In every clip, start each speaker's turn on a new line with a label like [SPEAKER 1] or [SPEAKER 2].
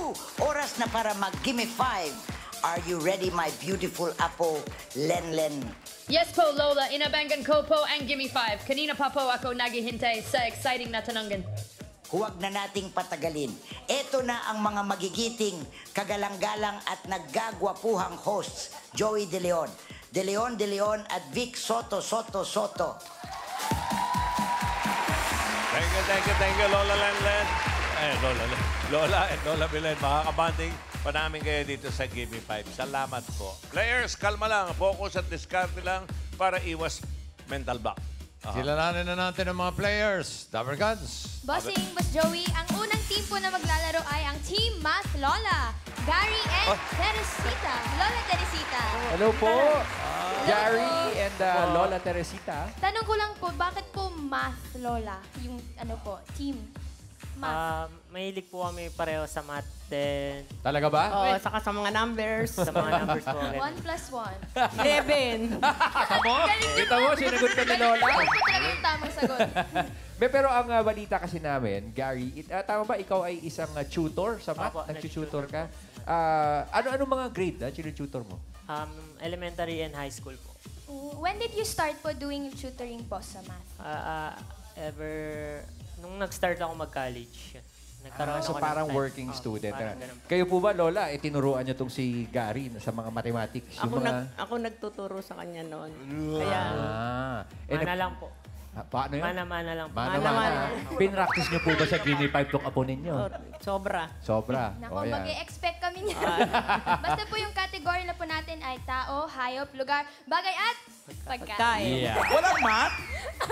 [SPEAKER 1] 2. Oras na para mag-gimme 5. Are you ready, my beautiful apo, Lenlen?
[SPEAKER 2] Yes po, Lola. Inabangan ko po ang Gimme 5. Kanina pa po ako naghihintay sa exciting na tanungan.
[SPEAKER 1] Huwag na nating patagalin. Ito na ang mga magigiting, kagalang-galang at naggagwapuhang hosts. Joey De Leon, De Leon at Vic Soto.
[SPEAKER 3] Thank you, Lola Lenlen. Lola and Lola Belen. Makakabanding pa namin kayo dito sa Gimme 5. Salamat po. Players, kalma lang. Focus at discard lang para iwas mental block.
[SPEAKER 4] Kilalanin na natin ang mga players. Dapper Gods.
[SPEAKER 5] Bossing, Boss Joey, ang unang team po na maglalaro ay ang Team Math Lola. Gary and Teresita. Lola Teresita.
[SPEAKER 6] Hello po, Gary and Lola Teresita.
[SPEAKER 5] Tanong ko lang po, bakit po Math Lola? Yung ano po, Team Math.
[SPEAKER 7] Mahilig po kami pareho sa math din.
[SPEAKER 6] Talaga ba?
[SPEAKER 8] Oo, saka sa mga numbers.
[SPEAKER 7] Sa mga numbers po.
[SPEAKER 5] 1 plus 1.
[SPEAKER 8] 11.
[SPEAKER 6] Kita mo, sinagot ka ni Lola.
[SPEAKER 5] Ito po talaga yung tamang sagot.
[SPEAKER 6] Pero ang balita kasi namin, Gary, tama ba ikaw ay isang tutor sa math?
[SPEAKER 7] Opo,
[SPEAKER 6] Nag-tutor ka? Ano mga grade na tutor mo?
[SPEAKER 7] Elementary and high school po.
[SPEAKER 5] When did you start po doing tutoring po sa math?
[SPEAKER 7] Nung nag-start ako mag-college. Nagkaroon
[SPEAKER 6] So
[SPEAKER 7] ako ng
[SPEAKER 6] parang
[SPEAKER 7] time.
[SPEAKER 6] working student.
[SPEAKER 7] Parang ganun po.
[SPEAKER 6] Kayo po ba, Lola, tinuruan niyo tong si Gary sa mga mathematics? Yung
[SPEAKER 8] Ako nagtuturo sa kanya noon. Kaya,
[SPEAKER 7] Mana lang po.
[SPEAKER 6] Paano yun?
[SPEAKER 7] Mana lang po.
[SPEAKER 6] Mana. Pinractice niyo po ba sa Gimme 5 tong apo ninyo?
[SPEAKER 8] sobra.
[SPEAKER 6] Sobra.
[SPEAKER 5] Nako,
[SPEAKER 6] yan.
[SPEAKER 5] mag-e-expect kami niya. Basta po yung category na po natin ay tao, hayop, lugar, bagay at pagkain.
[SPEAKER 6] Yeah.
[SPEAKER 1] Walang math?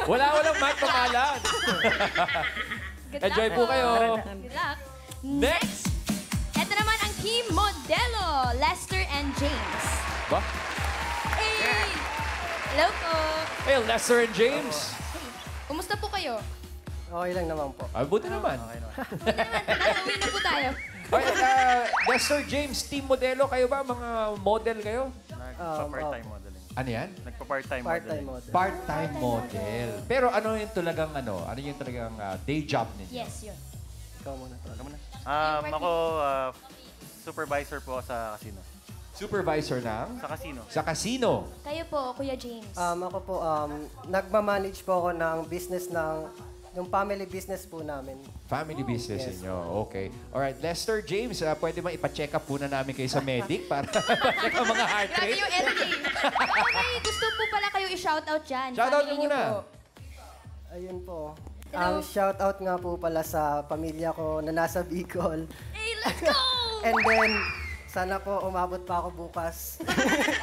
[SPEAKER 6] Walang math pangalan.
[SPEAKER 5] Good
[SPEAKER 6] Enjoy
[SPEAKER 5] luck
[SPEAKER 6] po kayo.
[SPEAKER 5] Good luck.
[SPEAKER 6] Next!
[SPEAKER 5] Ito naman ang Team Modelo, Lester and James.
[SPEAKER 6] Ba?
[SPEAKER 5] Hey! Hello po.
[SPEAKER 6] Hey, Lester and James.
[SPEAKER 5] Kumusta po kayo?
[SPEAKER 9] Okay lang naman po.
[SPEAKER 6] Buti naman.
[SPEAKER 5] Nasa uwi na po tayo.
[SPEAKER 6] Okay, Lester James, Team Modelo. Kayo ba? Mga model kayo?
[SPEAKER 9] Part-time modeling.
[SPEAKER 6] Ano yan?
[SPEAKER 9] Part-time model.
[SPEAKER 6] Part-time model. Pero ano yung talagang day job ninyo?
[SPEAKER 5] Yes, yun.
[SPEAKER 9] Ikaw muna.
[SPEAKER 5] Ako,
[SPEAKER 9] Supervisor po sa casino.
[SPEAKER 6] Supervisor ng?
[SPEAKER 9] Sa casino.
[SPEAKER 6] Sa casino.
[SPEAKER 5] Kayo po, Kuya James.
[SPEAKER 9] Ako po, nagmamanage po ako ng business yung family business po namin.
[SPEAKER 6] Family business ninyo. Okay. Alright, Lester James, pwede ba ipa-check up muna namin kayo sa medic para check ang mga heart
[SPEAKER 5] Grabe
[SPEAKER 6] rate?
[SPEAKER 5] yung energy. Ako may gusto po pala kayo i-shoutout dyan.
[SPEAKER 6] Shoutout
[SPEAKER 5] Family
[SPEAKER 6] nyo
[SPEAKER 5] niyo
[SPEAKER 6] muna.
[SPEAKER 5] po.
[SPEAKER 9] Ayun po.
[SPEAKER 5] Hello.
[SPEAKER 9] Ang shoutout nga po pala sa pamilya ko na nasa Bicol.
[SPEAKER 5] Hey, let's go!
[SPEAKER 9] And then, sana po umabot pa ako bukas.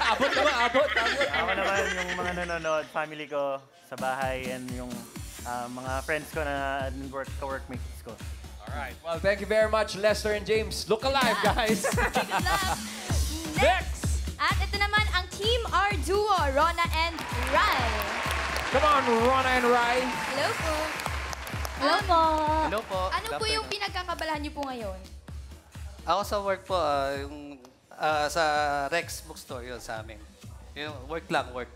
[SPEAKER 6] Abot naman, abot.
[SPEAKER 10] Ako naman, yung mga nanonood, family ko sa bahay, and yung mga friends ko na ka-workmates ko.
[SPEAKER 6] Alright. Well, thank you very much, Lester and James. Look alive, guys.
[SPEAKER 5] Good luck. Next! At ito naman ang Team R Duo, Rona and Rai.
[SPEAKER 6] Come on, Rona and Rai.
[SPEAKER 5] Hello po. Hello po.
[SPEAKER 10] Hello po.
[SPEAKER 5] Ano po yung pinagkakabalahan niyo po ngayon?
[SPEAKER 10] Ako sa work po, sa Rex Bookstore yun sa amin. Yung work lang, work.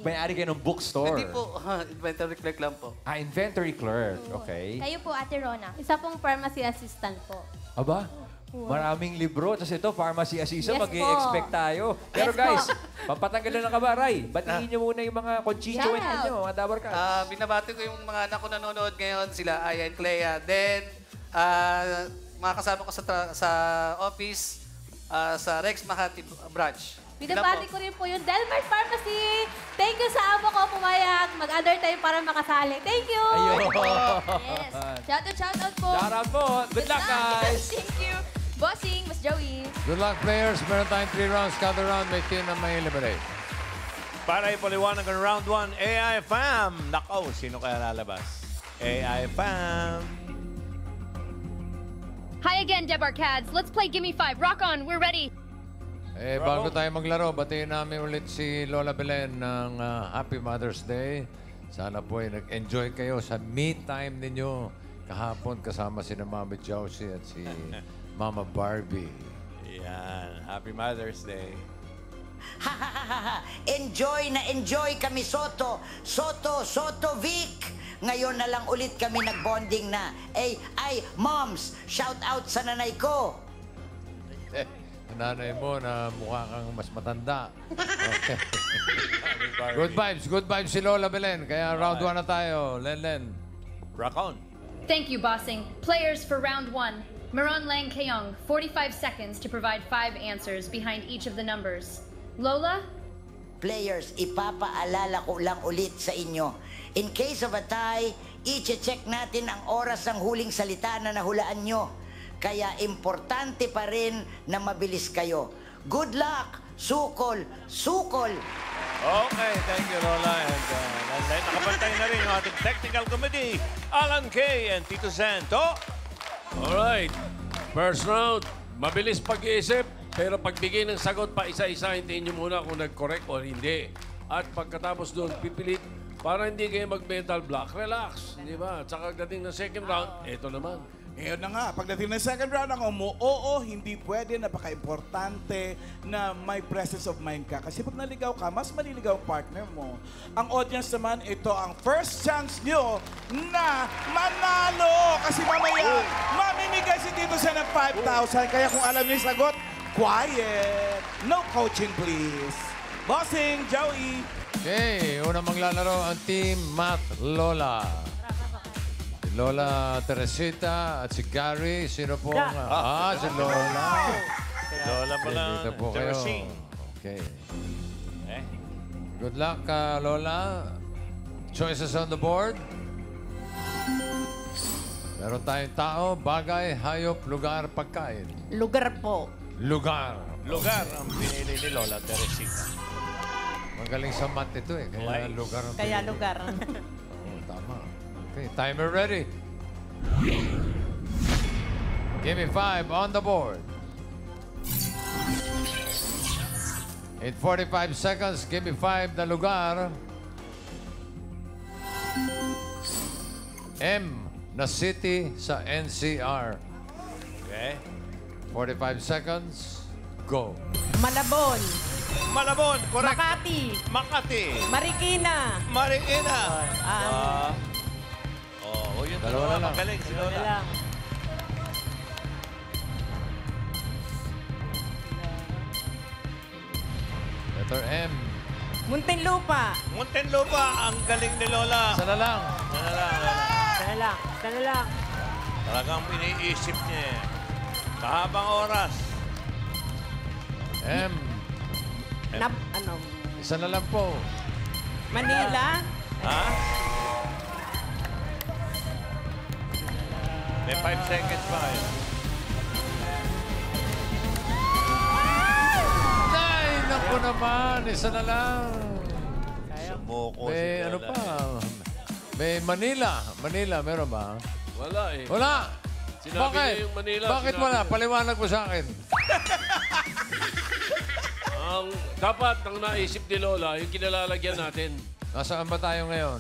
[SPEAKER 6] May-ari kayo ng bookstore.
[SPEAKER 10] Hindi po, inventory clerk lang po.
[SPEAKER 6] Inventory clerk. Okay.
[SPEAKER 5] Kayo po, Ate Rona.
[SPEAKER 11] Isa pong pharmacy assistant po.
[SPEAKER 6] Aba, maraming libro. Tapos ito, pharmacy assistant,
[SPEAKER 11] Yes
[SPEAKER 6] mag-i-expect tayo. Pero
[SPEAKER 11] Yes
[SPEAKER 6] guys,
[SPEAKER 11] po.
[SPEAKER 6] pampatanggal na ng kabaray. Batiin niyo muna yung mga constituent
[SPEAKER 5] Shout out.
[SPEAKER 6] niyo, mga dabar ka.
[SPEAKER 10] Binabati ko yung mga anak ko nanonood ngayon, sila Aya and Clea. Then, mga kasama ko sa office, sa Rex Makati branch.
[SPEAKER 11] Binabati ko rin po yung Delmar Pharmacy. Thank you sa amo ko pumayag. Mag-undertime para makasali. Thank you!
[SPEAKER 6] Ayun.
[SPEAKER 5] Yes. Shoutout po.
[SPEAKER 6] Shout out po. Good luck, guys.
[SPEAKER 5] Thank you. Bossing, Mas Joey.
[SPEAKER 4] Good luck, players. Meron tayong 3 rounds. Cada round may team na may eliminate.
[SPEAKER 3] Para ipaliwanag ang round 1, AI Fam. Nako, sino kaya lalabas? AI Fam.
[SPEAKER 2] Hi again, Debar Cads. Let's play Gimme 5. Rock on, we're ready.
[SPEAKER 4] Bago tayo maglaro, batiin namin ulit si Lola Belen ng Happy Mother's Day. Sana po ay nag-enjoy kayo sa me time ninyo kahapon kasama si Mama Josie at si Mama Barbie.
[SPEAKER 3] Yan. Happy Mother's Day.
[SPEAKER 1] Enjoy na enjoy kami, Soto. Soto, Vic. Ngayon na lang ulit kami nagbonding na. Ay, moms, shout out sa nanay ko.
[SPEAKER 4] Ang nanay mo na mukha kang mas matanda. Okay. Good vibes si Lola Belen. Kaya round 1 na tayo. Len.
[SPEAKER 3] Rock on.
[SPEAKER 2] Thank you, Bossing. Players for round 1. Maron Lang Keong, 45 seconds to provide 5 answers behind each of the numbers. Lola?
[SPEAKER 1] Players, ipapaalala ko lang ulit sa inyo. In case of a tie, i-check natin ang oras ng huling salita na nahulaan nyo. Kaya importante pa rin na mabilis kayo. Good luck! Sukol! Sukol!
[SPEAKER 3] Okay, thank you, Lola. And nakapantay na rin yung ating technical committee, Alan Kay and Tito Santo.
[SPEAKER 12] Alright. First round, mabilis pag-iisip, pero pagbigay ng sagot pa isa-isa, hintayin nyo muna kung nag-correct o hindi. At pagkatapos doon, pipilit para hindi kayo mag-mental block. Relax, di ba? At saka dating ng second round, eto naman.
[SPEAKER 13] Ngayon na nga, pagdating ng second round, ang oo, hindi pwede, napaka-importante na may presence of mind ka. Kasi pag naligaw ka, mas maliligaw ang partner mo. Ang audience naman, ito ang first chance nyo na manalo. Kasi mamaya, mamimigay si Tito Sen ng 5,000. Kaya kung alam niyo yung sagot, quiet. No coaching, please. Bossing, Joey.
[SPEAKER 4] Okay, unang maglalaro ang Team Math Lola. Si Lola Teresita at si Gary. Sino po ang... si Lola.
[SPEAKER 3] Lola pa lang.
[SPEAKER 4] Dito po kayo.
[SPEAKER 3] Teresing.
[SPEAKER 4] Okay. Good luck, Lola. Choices on the board. Meron tayong tao, bagay, hayop, lugar, pagkain.
[SPEAKER 8] Lugar po.
[SPEAKER 4] Lugar.
[SPEAKER 3] Lugar ang pinili ni Lola Teresita.
[SPEAKER 4] Magaling sa math ito eh. Kaya lugar ang
[SPEAKER 8] Kaya
[SPEAKER 4] pinili.
[SPEAKER 8] lugar.
[SPEAKER 4] Oo, tama. Okay, timer ready. Give me 5 on the board. In 45 seconds, give me 5 na lugar. M na city sa NCR.
[SPEAKER 3] Okay.
[SPEAKER 4] 45 seconds, go.
[SPEAKER 8] Malabon.
[SPEAKER 3] Malabon, correct.
[SPEAKER 8] Makati.
[SPEAKER 3] Makati.
[SPEAKER 8] Marikina.
[SPEAKER 3] Marikina. Yun
[SPEAKER 4] Dalawa na lang.
[SPEAKER 3] Magaling si Lola.
[SPEAKER 4] Letter M.
[SPEAKER 8] Muntinlupa.
[SPEAKER 3] Muntinlupa, ang galing ni Lola.
[SPEAKER 4] Isa na lang.
[SPEAKER 3] Sana lang, Lola.
[SPEAKER 7] Sana lang.
[SPEAKER 3] Talagang iniisip niya eh. Kahabang oras.
[SPEAKER 4] M. Isa na lang po.
[SPEAKER 8] Manila.
[SPEAKER 3] Ha? May 5 seconds pa kayo.
[SPEAKER 4] Ay, naku naman. Isa na lang.
[SPEAKER 3] Sumuko si
[SPEAKER 4] May
[SPEAKER 3] Lola.
[SPEAKER 4] ano pa? May Manila. Manila, meron ba?
[SPEAKER 12] Wala eh.
[SPEAKER 4] Wala.
[SPEAKER 12] Sinabi
[SPEAKER 4] Bakit?
[SPEAKER 12] niya yung Manila.
[SPEAKER 4] Bakit
[SPEAKER 12] sinabi
[SPEAKER 4] wala?
[SPEAKER 12] niya.
[SPEAKER 4] Paliwanag mo sa akin.
[SPEAKER 12] Ang dapat ang naisip ni Lola, yung kinalalagyan natin.
[SPEAKER 4] Nasaan ba tayo ngayon?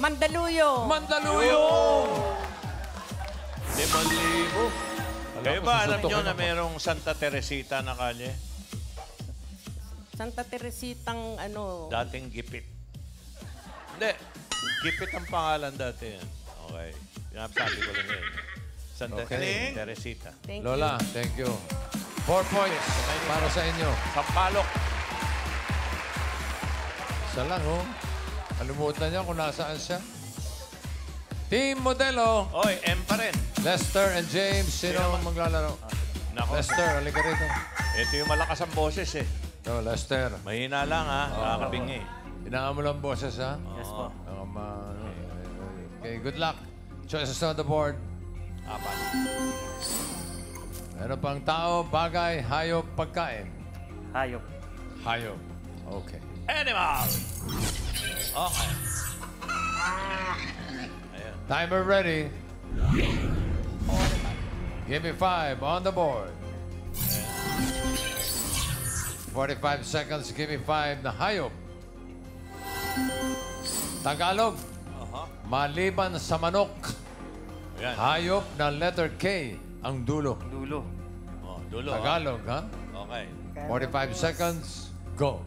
[SPEAKER 8] Mandaluyong.
[SPEAKER 4] Mandaluyong!
[SPEAKER 12] 5,000.
[SPEAKER 3] Kayo ba alam nyo
[SPEAKER 4] susuntukin
[SPEAKER 3] na
[SPEAKER 4] ako.
[SPEAKER 3] merong Santa Teresita na kalye?
[SPEAKER 8] Santa Teresitang
[SPEAKER 3] Dating Gipit. Hindi. Gipit ang pangalan dati yan. Okay. Sabi ko lang yun. Santa
[SPEAKER 4] Okay.
[SPEAKER 3] Teresita.
[SPEAKER 8] Thank
[SPEAKER 4] Lola, thank you. 4 points para sa inyo.
[SPEAKER 3] Sampalok.
[SPEAKER 4] Isa lang, oh. Kalimutan niya kung nasaan siya. Team Modelo.
[SPEAKER 3] Oy, M pa rin.
[SPEAKER 4] Lester and James, sino ang maglalaro?
[SPEAKER 3] Nako.
[SPEAKER 4] Lester, halika rito.
[SPEAKER 3] Ito yung malakas ang boses eh.
[SPEAKER 4] No, Lester.
[SPEAKER 3] Mahina lang ha. Nakakabingi.
[SPEAKER 4] Inaan mo lang boses, ha?
[SPEAKER 7] Yes po.
[SPEAKER 4] Okay, good luck. Choices on the board.
[SPEAKER 3] Apat.
[SPEAKER 4] Meron pang tao, bagay, hayop, pagkain.
[SPEAKER 7] Hayop.
[SPEAKER 4] Hayop. Okay.
[SPEAKER 3] Animal! Okay. Ayan.
[SPEAKER 4] Timer ready. Give me 5 on the board. 45 seconds, give me 5 na hayop. Tagalog. Maliban sa manok.
[SPEAKER 3] Ayan.
[SPEAKER 4] Hayop na letter K ang dulo.
[SPEAKER 7] Dulo.
[SPEAKER 3] Oh, dulo.
[SPEAKER 4] Tagalog, ha?
[SPEAKER 3] Okay.
[SPEAKER 4] 45 seconds, go.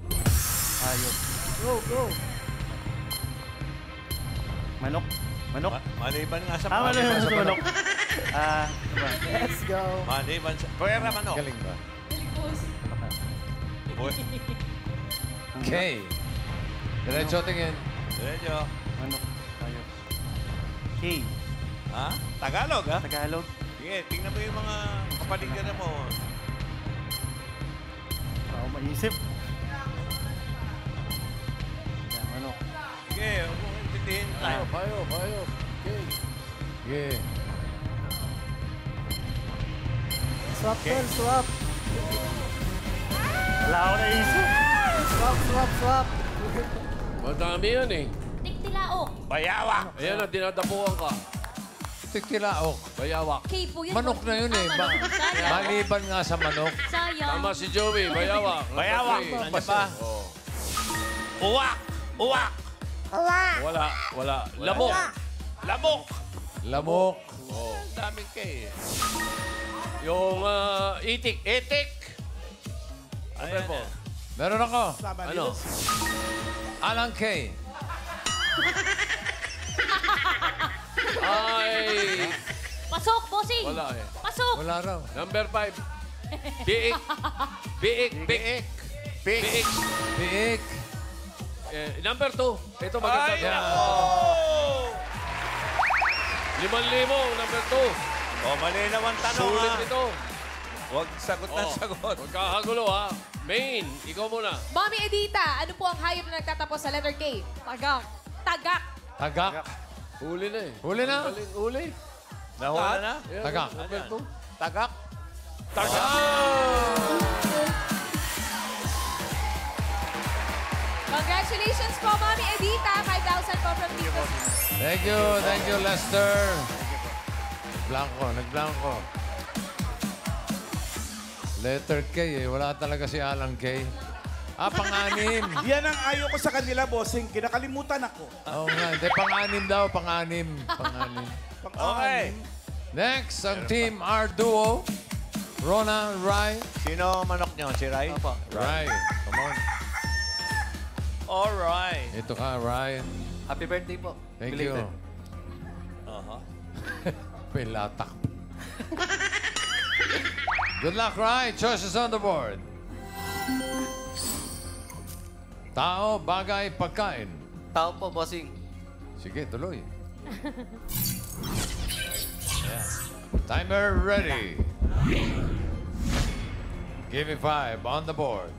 [SPEAKER 7] Hayop.
[SPEAKER 8] Go, go.
[SPEAKER 7] Manok. Manok.
[SPEAKER 3] Maliban nga sa
[SPEAKER 7] Maliban sa manok.
[SPEAKER 9] Let's go.
[SPEAKER 3] Maliban sa... Pwera manok.
[SPEAKER 4] Galing ba?
[SPEAKER 3] Uy.
[SPEAKER 4] Okay. Diretso tingin.
[SPEAKER 3] Diretso.
[SPEAKER 7] Manok. Ayos. K.
[SPEAKER 3] Ha? Tagalog, ha?
[SPEAKER 7] Tagalog.
[SPEAKER 3] Sige, tingnan mo yung mga kapaligiran mo.
[SPEAKER 7] Ako maisip. Manok.
[SPEAKER 3] Sige, huwag mong intindihin tayo.
[SPEAKER 12] Payo. Okay.
[SPEAKER 4] Sige.
[SPEAKER 9] Swap, tol, swap.
[SPEAKER 7] Wala ako naisip.
[SPEAKER 9] Swap.
[SPEAKER 12] Madami yan eh.
[SPEAKER 5] Tiktilaok.
[SPEAKER 3] Bayawak!
[SPEAKER 12] Ayan na, dinadapuan ka.
[SPEAKER 4] Tikilaok.
[SPEAKER 12] Bayawak.
[SPEAKER 5] K po yun.
[SPEAKER 4] Manok na yun eh.
[SPEAKER 5] Sayang.
[SPEAKER 4] Maliban nga sa manok.
[SPEAKER 5] Sayang.
[SPEAKER 12] Tama si Joey, bayawak.
[SPEAKER 3] Bayawak! Ano pa?
[SPEAKER 12] Oh.
[SPEAKER 3] Uwak! Uwak!
[SPEAKER 12] Wala. Lamok.
[SPEAKER 3] Lamok!
[SPEAKER 4] Lamok.
[SPEAKER 3] Oh, daming kay.
[SPEAKER 12] Yung itik.
[SPEAKER 3] Etik!
[SPEAKER 12] Ano po?
[SPEAKER 4] Meron ako.
[SPEAKER 12] Ano?
[SPEAKER 4] Alan K.
[SPEAKER 12] Ay.
[SPEAKER 5] Pasok, bossing.
[SPEAKER 12] Wala eh.
[SPEAKER 5] Pasok.
[SPEAKER 4] Wala raw.
[SPEAKER 12] Number 5. Biik. Biik.
[SPEAKER 4] Biik.
[SPEAKER 12] Number 2. Ito maganda.
[SPEAKER 3] Ay, nako!
[SPEAKER 12] 5,000, number 2.
[SPEAKER 3] Oh, mali naman tanong,
[SPEAKER 12] Sulit
[SPEAKER 3] ha?
[SPEAKER 12] ito.
[SPEAKER 3] Huwag sagot na sagot.
[SPEAKER 12] Huwag kakagulo, ha? Main, ikaw muna.
[SPEAKER 14] Mommy Edita, ano po ang hayop na nagtatapos sa letter K? Tagak. Tagak.
[SPEAKER 4] Tagak.
[SPEAKER 12] Huli na eh.
[SPEAKER 4] Huli na.
[SPEAKER 12] Huli.
[SPEAKER 3] Nahula na?
[SPEAKER 12] Yeah,
[SPEAKER 4] Tagak.
[SPEAKER 12] Number 2.
[SPEAKER 3] Tagak?
[SPEAKER 12] Tagak!
[SPEAKER 14] Congratulations po, Mommy Edita. 5,000 po from Tito.
[SPEAKER 4] Thank you, Lester. Nagblanko. Letter K eh. Wala talaga si Alan K. Pang-anim.
[SPEAKER 13] Yan ang ayaw ko sa kanila, bossing. Kinakalimutan ako.
[SPEAKER 4] Oo nga. Hindi, pang-anim daw. Pang-anim.
[SPEAKER 3] Okay.
[SPEAKER 4] Next, ang team R Duo. Rona, Rai.
[SPEAKER 3] Sino manok niyo? Si Rai?
[SPEAKER 10] Opo.
[SPEAKER 4] Rai. Come on.
[SPEAKER 3] Alright.
[SPEAKER 4] Ito ka, Rai.
[SPEAKER 10] Happy birthday po.
[SPEAKER 4] Thank
[SPEAKER 10] Belated.
[SPEAKER 4] you. May latak. Good luck, Rai. Choices on the board. Tao, bagay, pagkain.
[SPEAKER 10] Tao po, bossing.
[SPEAKER 4] Sige, tuloy. Timer ready. Give me 5 on the board.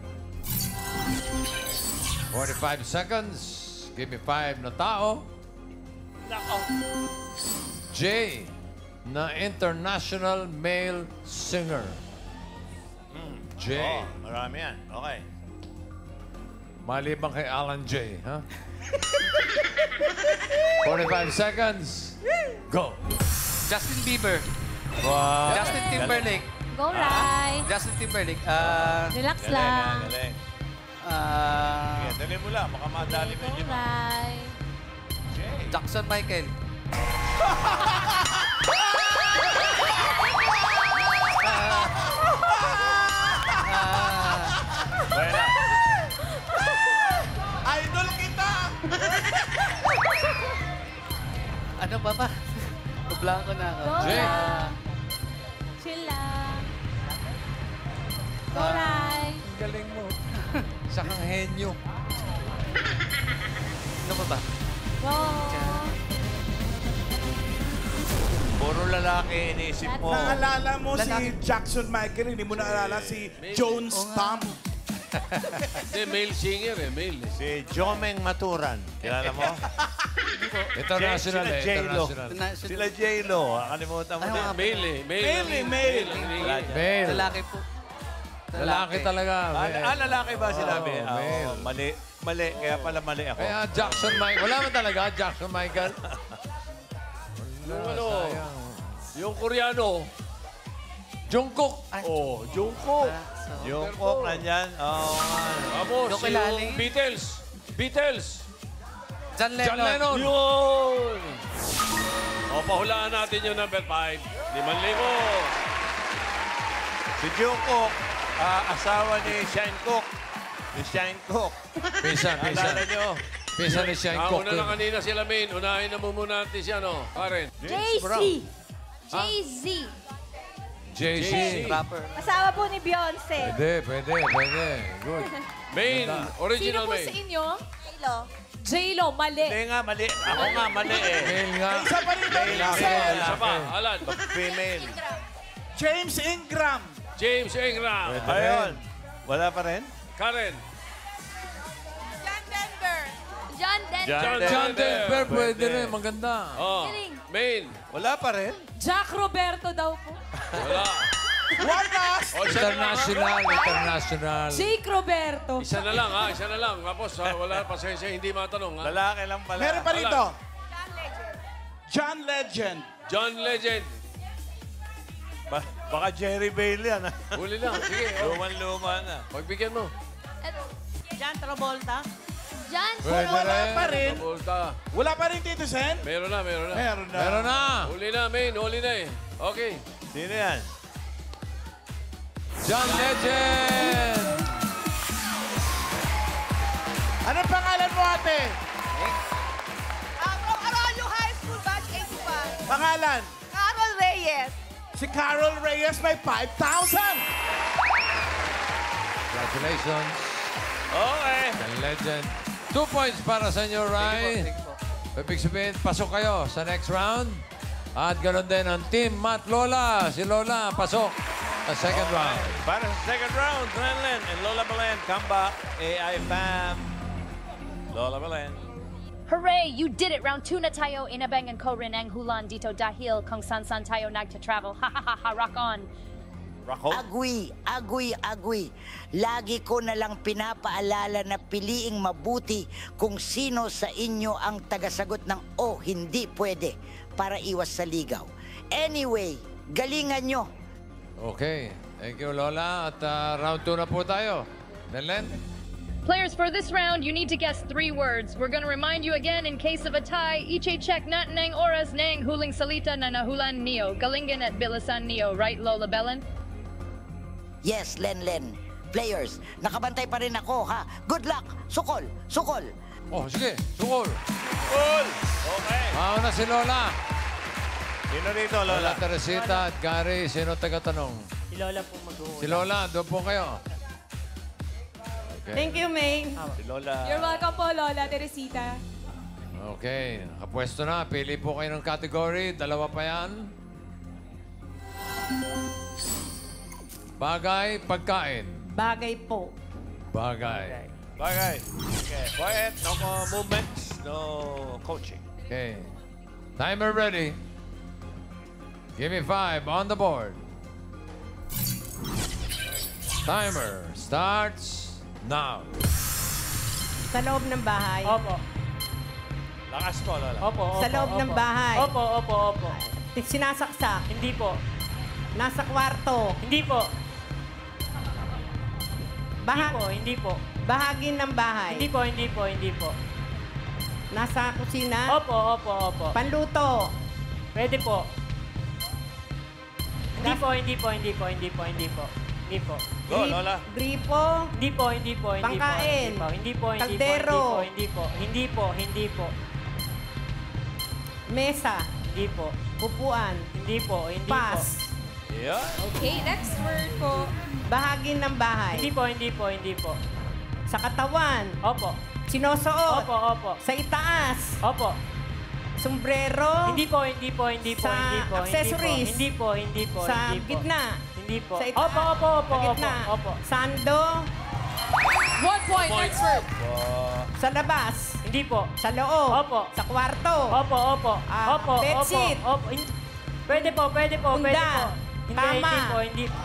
[SPEAKER 4] 45 seconds. Give me 5 na tao. J na international male singer. J.
[SPEAKER 3] Oh, marami yan. Okay.
[SPEAKER 4] Maliban kay Alan J, ha? 45 seconds. Go.
[SPEAKER 10] Justin Bieber.
[SPEAKER 4] Wow.
[SPEAKER 10] Justin Timberlake.
[SPEAKER 5] Go, Rai.
[SPEAKER 10] Justin Timberlake.
[SPEAKER 5] Relax lang.
[SPEAKER 3] Galing. Sige, dali mo lang. Baka madali
[SPEAKER 5] Go,
[SPEAKER 3] medyo.
[SPEAKER 5] Rai.
[SPEAKER 10] Jackson Michael.
[SPEAKER 3] Bueno.
[SPEAKER 13] Idol kita!
[SPEAKER 10] Ano pa ba? Blanco na ako.
[SPEAKER 5] Go,
[SPEAKER 4] Jay.
[SPEAKER 5] Rai. Chill lang. Go, Rai.
[SPEAKER 4] Ang galing mo. Isa kang henyo.
[SPEAKER 10] Ano pa ba?
[SPEAKER 5] Go.
[SPEAKER 3] Puro lalaki iniisip mo.
[SPEAKER 13] Naalala mo
[SPEAKER 10] Lalaki.
[SPEAKER 13] si Jackson Michael, hindi mo naalala si Jones Tom.
[SPEAKER 12] Hindi, male singer eh. Male.
[SPEAKER 3] Si Jomeng Maturan. Kilala mo?
[SPEAKER 4] International
[SPEAKER 3] Sila
[SPEAKER 4] eh.
[SPEAKER 3] J-Lo.
[SPEAKER 4] International.
[SPEAKER 3] Sila J-Lo. Nakalimutan mo
[SPEAKER 10] Ay,
[SPEAKER 3] din.
[SPEAKER 10] mga
[SPEAKER 12] Male eh.
[SPEAKER 13] Male.
[SPEAKER 4] Male.
[SPEAKER 10] Lalaki po.
[SPEAKER 4] Lalaki talaga. male.
[SPEAKER 3] Lalaki ba sinabi?
[SPEAKER 4] Oh, male.
[SPEAKER 3] Mali. Mali. Kaya pala mali ako.
[SPEAKER 4] Kaya Jackson Michael. Wala man talaga, Jackson Michael.
[SPEAKER 12] Yung ano, yung Koreano.
[SPEAKER 4] Jungkook.
[SPEAKER 12] Oh, Jungkook.
[SPEAKER 3] Yung cook nandyan. Oo.
[SPEAKER 12] Tapos,
[SPEAKER 10] Yung kilali.
[SPEAKER 12] yung Beatles.
[SPEAKER 10] John Lennon.
[SPEAKER 4] John Lennon.
[SPEAKER 12] Yun! O, pahulaan natin yung number 5. 5,000.
[SPEAKER 3] Si Jungkook, asawa ni Shane Cook. Si Shane Cook.
[SPEAKER 4] Pisa.
[SPEAKER 3] Naalala nyo?
[SPEAKER 4] Pisa na siya yung
[SPEAKER 12] Nauna na kanina sila, Main. Unahin na muna natin siya, no? Karen.
[SPEAKER 5] JC. JZ.
[SPEAKER 4] JC.
[SPEAKER 11] Asawa po ni Beyonce.
[SPEAKER 4] Pwede. Good.
[SPEAKER 12] Main.
[SPEAKER 14] Sino
[SPEAKER 12] Original
[SPEAKER 14] po
[SPEAKER 12] Main.
[SPEAKER 14] sa inyo?
[SPEAKER 11] J-Lo.
[SPEAKER 14] J-Lo, mali.
[SPEAKER 3] Hindi nga, mali. Ako nga, mali eh.
[SPEAKER 4] Mail nga.
[SPEAKER 13] Isa pa rin
[SPEAKER 3] Male,
[SPEAKER 13] Male.
[SPEAKER 12] Isa pa. Alan.
[SPEAKER 3] Female.
[SPEAKER 13] James Ingram.
[SPEAKER 12] James Ingram.
[SPEAKER 3] Ayun. Wala pa rin?
[SPEAKER 12] Karen.
[SPEAKER 5] John Denver.
[SPEAKER 4] John Denver, pwede rin. Maganda.
[SPEAKER 12] Oh. Main.
[SPEAKER 3] Wala pa rin?
[SPEAKER 14] Jack Roberto daw po.
[SPEAKER 12] Wala.
[SPEAKER 13] One last.
[SPEAKER 4] International.
[SPEAKER 14] Jake Roberto.
[SPEAKER 12] Isa na lang, ha? Isa na lang. Tapos, wala, pasensya, hindi matanong, ha?
[SPEAKER 3] Lalaki lang pala.
[SPEAKER 13] Meron pa rito. John Legend.
[SPEAKER 12] John Legend.
[SPEAKER 3] Baka Jerry Bailey yan.
[SPEAKER 12] Huli na. Sige.
[SPEAKER 3] Luman-luma na.
[SPEAKER 12] Pagbigyan mo.
[SPEAKER 11] John Travolta.
[SPEAKER 5] John
[SPEAKER 13] Wala pa rin.
[SPEAKER 12] Volta.
[SPEAKER 13] Wala pa rin, Tito Sen?
[SPEAKER 12] Meron na.
[SPEAKER 13] Meron na.
[SPEAKER 4] Meron na.
[SPEAKER 12] Huli na, Main. Huli na eh. Okay.
[SPEAKER 3] Sino yan?
[SPEAKER 4] John Legend.
[SPEAKER 13] Anong pangalan mo, ate?
[SPEAKER 14] From Arroyo High School, batch 85.
[SPEAKER 13] Pangalan?
[SPEAKER 14] Carol Reyes.
[SPEAKER 13] Si Carol Reyes may 5,000.
[SPEAKER 4] Congratulations.
[SPEAKER 3] Okay.
[SPEAKER 4] John Legend. 2 points para sa inyo, Rai. Ibig sabihin, pasok kayo sa next round. At ganoon din ang Team Matt Lola. Si Lola, pasok sa second round.
[SPEAKER 3] Para sa second round, Glenlen and Lola Belen come back. AI Fam. Lola Belen.
[SPEAKER 2] Hooray! You did it! Round 2 na tayo. Inabang and ko rin ang hulan dito dahil kung san tayo nagta-travel. Ha ha ha ha! Rock on!
[SPEAKER 1] Agui. Lagi ko na lang pinapaalala na piliing mabuti kung sino sa inyo ang tagasagot ng hindi pwede para iwas sa ligaw. Anyway, galingan nyo.
[SPEAKER 4] Okay. Thank you, Lola. At round 2 na po tayo. Len?
[SPEAKER 2] Players, for this round, you need to guess 3 words. We're gonna remind you again, in case of a tie, iche check nat nang oras nang huling salita na nahulan niyo. Galingan at bilisan niyo, right, Lola Belen?
[SPEAKER 1] Yes, Len. Players, nakabantay pa rin ako, ha? Good luck! Sukol!
[SPEAKER 4] Oh, sige. Sukol.
[SPEAKER 3] Cool! Okay.
[SPEAKER 4] Mauna si Lola.
[SPEAKER 3] Sino rito,
[SPEAKER 4] Lola
[SPEAKER 3] Lola?
[SPEAKER 4] Teresita at Gary. Sino taga-tanong?
[SPEAKER 11] Si Lola po mag-uula.
[SPEAKER 4] Si Lola, doon po kayo. Okay.
[SPEAKER 14] Thank you, May.
[SPEAKER 3] Si Lola.
[SPEAKER 14] You're welcome po, Lola Teresita.
[SPEAKER 4] Okay. Nakapwesto na. Pili po kayo ng category. 2 pa yan. Bagay, pagkain.
[SPEAKER 8] Bagay po.
[SPEAKER 4] Bagay.
[SPEAKER 3] Okay. Quiet. No movements. No coaching.
[SPEAKER 4] Okay. Timer ready. Give me 5 on the board. Timer starts now.
[SPEAKER 8] Sa loob ng bahay.
[SPEAKER 14] Opo.
[SPEAKER 3] Lakas mo, Lola.
[SPEAKER 14] Opo.
[SPEAKER 8] Sa loob ng bahay.
[SPEAKER 14] Opo.
[SPEAKER 8] Sinasaksak.
[SPEAKER 14] Hindi po.
[SPEAKER 8] Nasa kwarto.
[SPEAKER 14] Hindi po. Hindi po.
[SPEAKER 8] Bahagi ng bahay.
[SPEAKER 14] Hindi po.
[SPEAKER 8] Nasa kusina.
[SPEAKER 14] Opo.
[SPEAKER 8] Panluto.
[SPEAKER 14] Pwede po. Hindi po.
[SPEAKER 3] Go, Lola.
[SPEAKER 8] Gripo.
[SPEAKER 14] Hindi po.
[SPEAKER 8] Pangkain.
[SPEAKER 14] Hindi po.
[SPEAKER 8] Kaldero.
[SPEAKER 14] Hindi po.
[SPEAKER 8] Mesa.
[SPEAKER 14] Hindi po.
[SPEAKER 8] Upuan.
[SPEAKER 14] Hindi po.
[SPEAKER 8] Pass.
[SPEAKER 3] Yeah.
[SPEAKER 14] Okay, next word po.
[SPEAKER 8] Bahagi ng bahay.
[SPEAKER 14] Hindi po.
[SPEAKER 8] Sa katawan.
[SPEAKER 14] Opo.
[SPEAKER 8] Sinusuot.
[SPEAKER 14] Opo.
[SPEAKER 8] Sa itaas.
[SPEAKER 14] Opo.
[SPEAKER 8] Sombrero.
[SPEAKER 14] Hindi po.
[SPEAKER 8] Sa accessories.
[SPEAKER 14] Hindi po.
[SPEAKER 8] Sa gitna.
[SPEAKER 14] Hindi po.
[SPEAKER 8] Sa itaas.
[SPEAKER 14] Opo.
[SPEAKER 8] Sa gitna.
[SPEAKER 14] Opo.
[SPEAKER 8] Sando.
[SPEAKER 14] 1 point. Next word.
[SPEAKER 8] Sa labas.
[SPEAKER 14] Hindi po.
[SPEAKER 8] Sa loob.
[SPEAKER 14] Opo.
[SPEAKER 8] Sa kwarto.
[SPEAKER 14] Opo.
[SPEAKER 8] Bedsheet.
[SPEAKER 14] Opo. Pwede po.
[SPEAKER 8] Unda. Tama.
[SPEAKER 14] Hindi. 2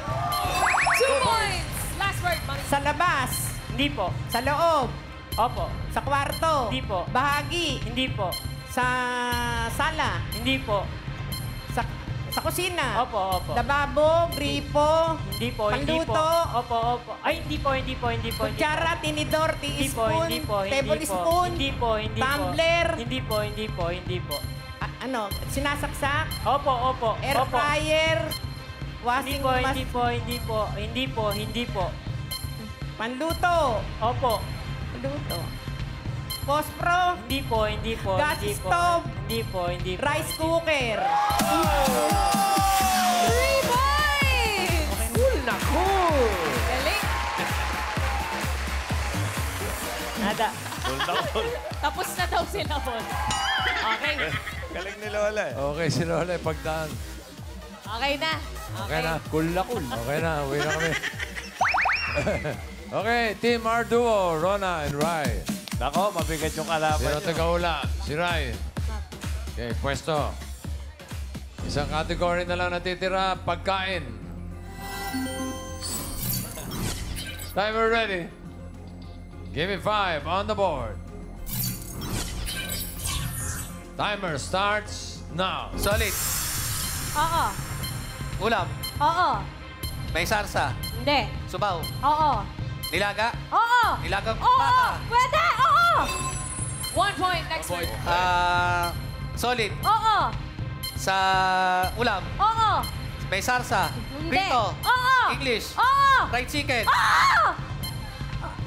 [SPEAKER 14] points. Last word, Mami.
[SPEAKER 8] Sa labas.
[SPEAKER 14] Hindi po.
[SPEAKER 8] Sa loob.
[SPEAKER 14] Opo.
[SPEAKER 8] Sa kwarto.
[SPEAKER 14] Hindi po.
[SPEAKER 8] Bahagi.
[SPEAKER 14] Hindi po.
[SPEAKER 8] Sa sala.
[SPEAKER 14] Hindi po.
[SPEAKER 8] Sa kusina.
[SPEAKER 14] Opo.
[SPEAKER 8] Lababo, gripo.
[SPEAKER 14] Hindi po.
[SPEAKER 8] Panluto.
[SPEAKER 14] Opo. Ay, hindi po.
[SPEAKER 8] Kutsara, tinidor, teaspoon, tablespoon, tumbler.
[SPEAKER 14] Hindi po.
[SPEAKER 8] Ano, sinasaksak,
[SPEAKER 14] Opo.
[SPEAKER 8] air fryer, washing
[SPEAKER 14] Hindi po.
[SPEAKER 8] panluto.
[SPEAKER 14] Opo.
[SPEAKER 8] Panluto. Pospro.
[SPEAKER 7] Hindi po, hindi po.
[SPEAKER 8] Gas
[SPEAKER 7] hindi po.
[SPEAKER 8] stove.
[SPEAKER 7] Hindi po, hindi po.
[SPEAKER 8] Rice cooker.
[SPEAKER 14] 3 points!
[SPEAKER 6] Cool na cool.
[SPEAKER 14] Galing.
[SPEAKER 7] Nada.
[SPEAKER 14] Tapos na daw sila, Paul. Okay.
[SPEAKER 3] Galing ni Lola eh.
[SPEAKER 4] Okay, si Lola, pagdaan.
[SPEAKER 14] Okay na.
[SPEAKER 4] Okay na. Cool na cool. Okay na, uwi na kami. Okay, Team R Duo, Rona and Rai.
[SPEAKER 3] Nako, mabigat yung kalaban
[SPEAKER 4] Sino
[SPEAKER 3] nyo.
[SPEAKER 4] taga-ula? Si Rai. Okay, pwesto. Isang category na lang natitira, pagkain. Timer ready. Give me 5 on the board. Timer starts now.
[SPEAKER 10] Solid.
[SPEAKER 11] Oo.
[SPEAKER 10] Ulam.
[SPEAKER 11] Oo.
[SPEAKER 10] May sarsa.
[SPEAKER 11] Hindi.
[SPEAKER 10] Subaw.
[SPEAKER 11] Oo.
[SPEAKER 10] Nilaga.
[SPEAKER 11] Oo.
[SPEAKER 10] Nilagang
[SPEAKER 11] Oo.
[SPEAKER 10] bata.
[SPEAKER 11] Pwede. Oo.
[SPEAKER 14] 1 point. Next word.
[SPEAKER 10] Solid.
[SPEAKER 11] Oo.
[SPEAKER 10] Sa ulam.
[SPEAKER 11] Oo.
[SPEAKER 10] May sarsa.
[SPEAKER 11] Hindi.
[SPEAKER 10] Prito.
[SPEAKER 11] Oo.
[SPEAKER 10] English.
[SPEAKER 11] Oo.
[SPEAKER 10] Fried chicken.
[SPEAKER 11] Oo.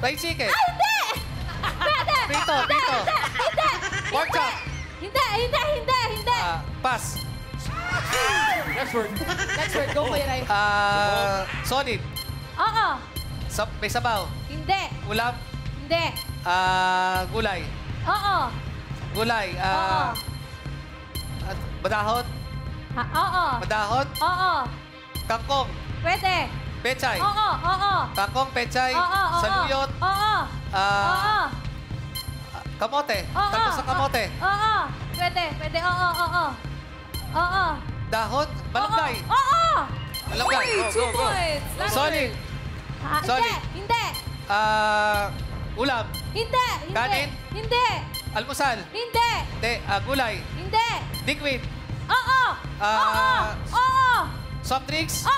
[SPEAKER 10] Fried chicken.
[SPEAKER 11] Ay, hindi. Pwede.
[SPEAKER 10] Prito.
[SPEAKER 11] Hindi,
[SPEAKER 10] Prito.
[SPEAKER 11] Hindi. Hindi.
[SPEAKER 10] Pork chop.
[SPEAKER 11] Hindi.
[SPEAKER 10] Pass.
[SPEAKER 14] Next word. Go for it, Ray.
[SPEAKER 10] Solid.
[SPEAKER 11] Oo.
[SPEAKER 10] May sabaw.
[SPEAKER 11] Hindi.
[SPEAKER 10] Ulam.
[SPEAKER 11] Hindi.
[SPEAKER 10] Gulay.
[SPEAKER 11] Oo.
[SPEAKER 10] Gulay.
[SPEAKER 11] Oo.
[SPEAKER 10] Madahon.
[SPEAKER 11] Oo.
[SPEAKER 10] Madahon.
[SPEAKER 11] Oo.
[SPEAKER 10] Kangkong.
[SPEAKER 11] Pwede.
[SPEAKER 10] Pechay.
[SPEAKER 11] Oo. Oo.
[SPEAKER 10] Kangkong, pechay.
[SPEAKER 11] Oo.
[SPEAKER 10] Saluyot.
[SPEAKER 11] Oo. Oo.
[SPEAKER 10] Kamote.
[SPEAKER 11] Oo.
[SPEAKER 10] Talbos ng kamote.
[SPEAKER 11] Oo. Pwede. Oo. Oo.
[SPEAKER 10] Dahon. Malunggay.
[SPEAKER 11] Oo.
[SPEAKER 10] Malunggay.
[SPEAKER 14] Uy, 2 points. Last
[SPEAKER 10] Solid. Solid.
[SPEAKER 11] Hindi.
[SPEAKER 10] Ulam.
[SPEAKER 11] Hindi.
[SPEAKER 10] Kanin.
[SPEAKER 11] Hindi.
[SPEAKER 10] Almusal.
[SPEAKER 11] Hindi.
[SPEAKER 10] Hindi. Gulay.
[SPEAKER 11] Hindi.
[SPEAKER 10] Liquid.
[SPEAKER 11] Oo. Oo.
[SPEAKER 10] Soft drinks.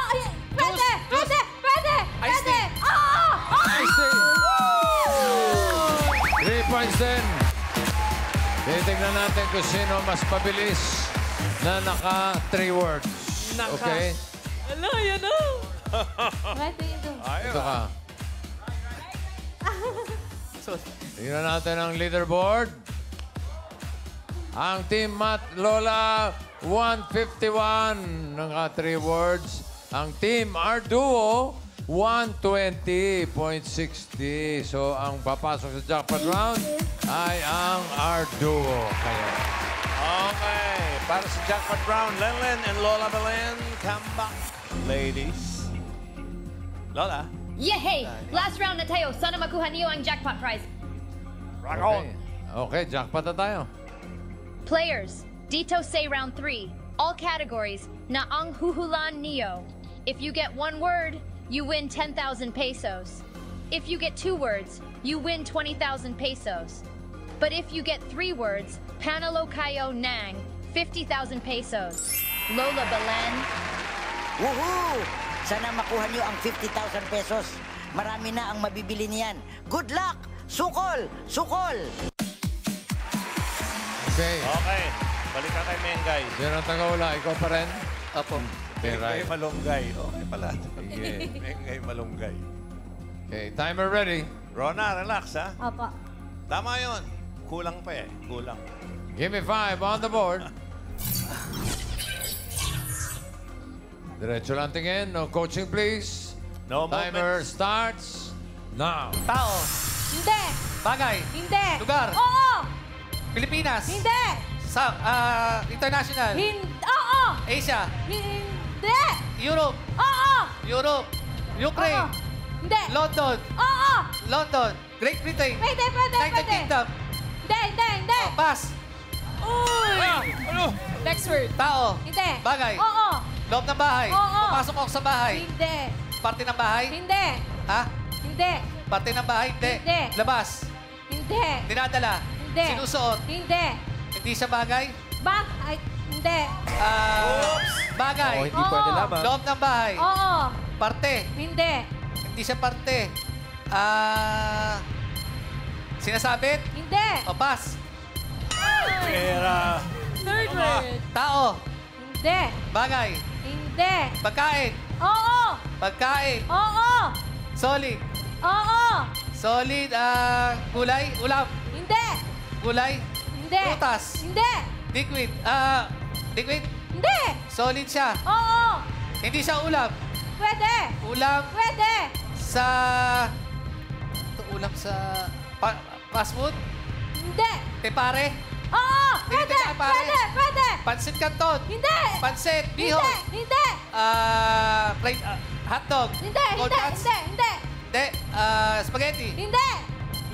[SPEAKER 11] Pwede. Pwede. Pwede.
[SPEAKER 10] Ice tea.
[SPEAKER 11] Oo.
[SPEAKER 4] Ice tea. 3 points din. Titignan natin kung sino mas mabilis na naka 3 words. Okay?
[SPEAKER 14] Hello, yan o.
[SPEAKER 11] Pwede ito.
[SPEAKER 4] Ito ka. Tingnan natin ang leaderboard. Ang Team Matt Lola, 151 naka 3 words. Ang Team R Duo, 120.60. So, ang papasok sa jackpot round ay ang R Duo. Kaya.
[SPEAKER 3] Okay. Para sa jackpot round, Lenlen and Lola Belen, come back. Ladies. Lola.
[SPEAKER 2] Yehey! Last round na tayo. Sana makuha niyo ang jackpot prize.
[SPEAKER 3] Rock on.
[SPEAKER 4] Okay, jackpot na tayo.
[SPEAKER 2] Players, dito say round 3. All categories na ang huhulan niyo. If you get 1 word, you win 10,000 pesos. If you get 2 words, you win 20,000 pesos. But if you get 3 words, panalo kayo ng 50,000 pesos. Lola Belen.
[SPEAKER 1] Woohoo! Sana makuha niyo ang 50,000 pesos. Marami na ang mabibili niyan. Good luck! Sukol! Sukol!
[SPEAKER 4] Okay.
[SPEAKER 3] Okay. Balikan kay Mengay.
[SPEAKER 4] Sino ang taga-ula? Ikaw pa rin?
[SPEAKER 10] Apo.
[SPEAKER 3] Mengay Malunggay. Okay pala. Mengay Malunggay.
[SPEAKER 4] Okay, timer ready.
[SPEAKER 3] Rona, relax ha.
[SPEAKER 11] Opo.
[SPEAKER 3] Tama yun. Kulang pa eh. Kulang.
[SPEAKER 4] Give me 5 on the board. Diretso lang tingin. No coaching, please.
[SPEAKER 3] No
[SPEAKER 4] Timer starts now.
[SPEAKER 10] Tao.
[SPEAKER 11] Hindi.
[SPEAKER 10] Bagay.
[SPEAKER 11] Hindi.
[SPEAKER 10] Lugar.
[SPEAKER 11] Oo.
[SPEAKER 10] Pilipinas.
[SPEAKER 11] Hindi.
[SPEAKER 10] International.
[SPEAKER 11] Oo.
[SPEAKER 10] Asia.
[SPEAKER 11] Hindi.
[SPEAKER 10] Europe.
[SPEAKER 11] Oo.
[SPEAKER 10] Europe. Ukraine.
[SPEAKER 11] Oo. Hindi.
[SPEAKER 10] London.
[SPEAKER 11] Oo.
[SPEAKER 10] London. Great Britain.
[SPEAKER 11] Pwede.
[SPEAKER 10] United Kingdom.
[SPEAKER 11] Hindi.
[SPEAKER 10] Pass.
[SPEAKER 14] Uy! Next word.
[SPEAKER 10] Tao.
[SPEAKER 11] Hindi.
[SPEAKER 10] Bagay.
[SPEAKER 11] Oo.
[SPEAKER 10] Loob ng bahay.
[SPEAKER 11] Oo.
[SPEAKER 10] Papasok ako sa bahay.
[SPEAKER 11] Hindi.
[SPEAKER 10] Parte ng bahay.
[SPEAKER 11] Hindi.
[SPEAKER 10] Ha?
[SPEAKER 11] Hindi.
[SPEAKER 10] Parte ng bahay. Hindi.
[SPEAKER 11] Hindi.
[SPEAKER 10] Labas.
[SPEAKER 11] Hindi.
[SPEAKER 10] Dinadala.
[SPEAKER 11] Hindi.
[SPEAKER 10] Sinusuot.
[SPEAKER 11] Hindi.
[SPEAKER 10] Hindi siya bagay.
[SPEAKER 11] Ay, hindi.
[SPEAKER 10] Bagay.
[SPEAKER 6] Oo, hindi pwede lamang.
[SPEAKER 10] Loob ng bahay.
[SPEAKER 11] Oo.
[SPEAKER 10] Parte.
[SPEAKER 11] Hindi.
[SPEAKER 10] Hindi siya parte. Sinasabit.
[SPEAKER 11] Hindi.
[SPEAKER 10] O pass.
[SPEAKER 3] Pera.
[SPEAKER 14] Third word.
[SPEAKER 10] Tao.
[SPEAKER 11] Hindi.
[SPEAKER 10] Bagay.
[SPEAKER 11] Hindi.
[SPEAKER 10] Pagkain.
[SPEAKER 11] Oo.
[SPEAKER 10] Pagkain.
[SPEAKER 11] Oo.
[SPEAKER 10] Solid.
[SPEAKER 11] Oo.
[SPEAKER 10] Solid. Gulay. Ulam.
[SPEAKER 11] Hindi.
[SPEAKER 10] Gulay?
[SPEAKER 5] Hindi.
[SPEAKER 10] Prutas?
[SPEAKER 5] Hindi.
[SPEAKER 10] Liquid? Liquid?
[SPEAKER 5] Hindi.
[SPEAKER 10] Solid siya?
[SPEAKER 5] Oo.
[SPEAKER 10] Hindi siya ulam?
[SPEAKER 5] Pwede.
[SPEAKER 10] Ulam
[SPEAKER 5] Pwede.
[SPEAKER 10] sa... Ito ulam sa... fast food?
[SPEAKER 5] Hindi.
[SPEAKER 10] Tepare?
[SPEAKER 5] Oo.
[SPEAKER 10] Hindi
[SPEAKER 5] Pwede.
[SPEAKER 10] tepare.
[SPEAKER 5] Pwede. Pwede.
[SPEAKER 10] Pansit Canton?
[SPEAKER 5] Hindi.
[SPEAKER 10] Pansit? Bihon?
[SPEAKER 5] Hindi.
[SPEAKER 10] Fried hotdog?
[SPEAKER 5] Hindi.
[SPEAKER 10] Cold
[SPEAKER 5] Hindi.
[SPEAKER 10] cuts?
[SPEAKER 5] Hindi. Hindi.
[SPEAKER 10] Hindi. Spaghetti?
[SPEAKER 5] Hindi.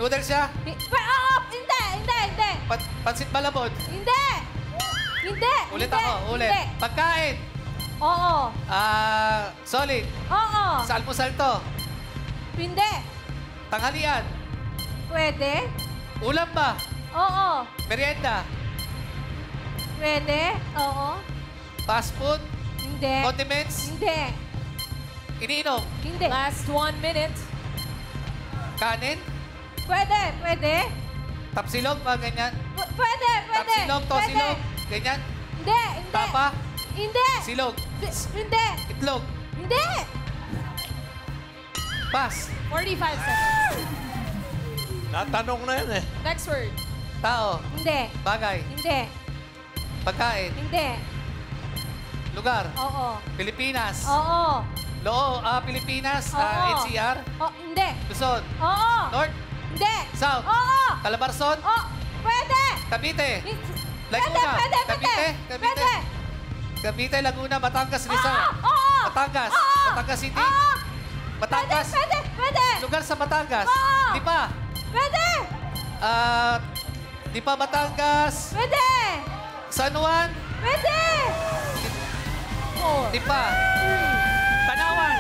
[SPEAKER 10] Noodles siya?
[SPEAKER 5] Oo. Hindi. Hindi. Hindi.
[SPEAKER 10] Pansit balabon?
[SPEAKER 5] Hindi. Hindi.
[SPEAKER 10] Ulit
[SPEAKER 5] Hindi.
[SPEAKER 10] ako, ulit.
[SPEAKER 5] Hindi.
[SPEAKER 10] Pagkain?
[SPEAKER 5] Oo.
[SPEAKER 10] Solid?
[SPEAKER 5] Oo.
[SPEAKER 10] Sa almusal to?
[SPEAKER 5] Hindi.
[SPEAKER 10] Tanghalian?
[SPEAKER 5] Pwede.
[SPEAKER 10] Ulam ba?
[SPEAKER 5] Oo.
[SPEAKER 10] Merienda?
[SPEAKER 5] Pwede. Oo.
[SPEAKER 10] Fast food?
[SPEAKER 5] Hindi.
[SPEAKER 10] Condiments?
[SPEAKER 5] Hindi.
[SPEAKER 10] Iniinom?
[SPEAKER 5] Hindi.
[SPEAKER 14] Last 1 minute.
[SPEAKER 10] Kanin?
[SPEAKER 5] Pwede. Pwede.
[SPEAKER 10] Tapsilog? Mga ganyan?
[SPEAKER 5] Pwede. Pwede.
[SPEAKER 10] Tapsilog? Tosilog? Ganyan?
[SPEAKER 5] Hindi. Hindi.
[SPEAKER 10] Tapa?
[SPEAKER 5] Hindi.
[SPEAKER 10] Silog?
[SPEAKER 5] Hindi.
[SPEAKER 10] Itlog?
[SPEAKER 5] Hindi.
[SPEAKER 10] Pass?
[SPEAKER 14] 45 seconds.
[SPEAKER 3] Natanong na yan eh.
[SPEAKER 14] Next word.
[SPEAKER 10] Tao?
[SPEAKER 5] Hindi.
[SPEAKER 10] Bagay?
[SPEAKER 5] Hindi.
[SPEAKER 10] Pagkain?
[SPEAKER 5] Hindi.
[SPEAKER 10] Lugar?
[SPEAKER 5] Oo.
[SPEAKER 10] Pilipinas?
[SPEAKER 5] Oo.
[SPEAKER 10] Pilipinas?
[SPEAKER 5] Oo.
[SPEAKER 10] NCR?
[SPEAKER 5] Hindi.
[SPEAKER 10] Luzon?
[SPEAKER 5] Oo.
[SPEAKER 10] North?
[SPEAKER 5] Hindi.
[SPEAKER 10] South?
[SPEAKER 5] Oo.
[SPEAKER 10] Calabarzon?
[SPEAKER 5] Oo. Pwede.
[SPEAKER 10] Cavite?
[SPEAKER 5] Pwede.
[SPEAKER 10] Laguna?
[SPEAKER 5] Pwede.
[SPEAKER 10] Cavite?
[SPEAKER 5] Pwede.
[SPEAKER 10] Cavite, Laguna, Batangas, Rizal?
[SPEAKER 5] Oo.
[SPEAKER 10] Batangas?
[SPEAKER 5] Oo.
[SPEAKER 10] Batangas City?
[SPEAKER 5] Oo.
[SPEAKER 10] Batangas?
[SPEAKER 5] Pwede. Pwede.
[SPEAKER 10] Lugar sa Batangas?
[SPEAKER 5] Oo.
[SPEAKER 10] Di pa?
[SPEAKER 5] Pwede.
[SPEAKER 10] Di pa Batangas?
[SPEAKER 5] Pwede.
[SPEAKER 10] San Juan?
[SPEAKER 5] Pwede.
[SPEAKER 10] Di pa? Tanawan?